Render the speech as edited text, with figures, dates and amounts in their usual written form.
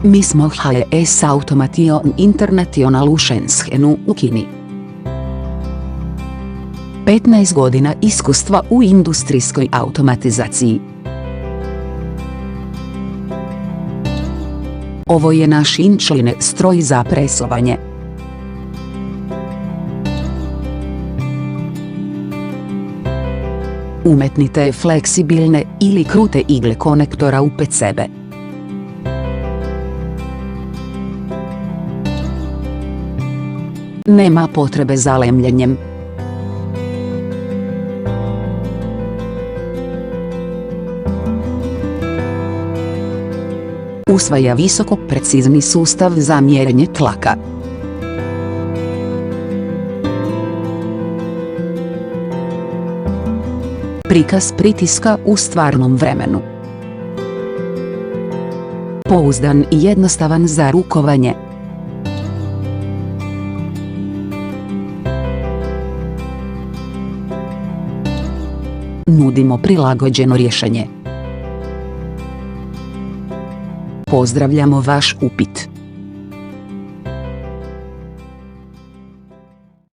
Mi smo HS Automation International u Shenzhenu u Kini. 15 godina iskustva u industrijskoj automatizaciji. Ovo je naš Inchline stroj za presovanje. Umetnite fleksibilne ili krute igle konektora u PCB. Nema potrebe za lemljenjem. Usvaja visoko precizni sustav za mjerenje tlaka. Prikaz pritiska u stvarnom vremenu. Pouzdan i jednostavan za rukovanje. Nudimo prilagođeno rješenje. Pozdravljamo vaš upit.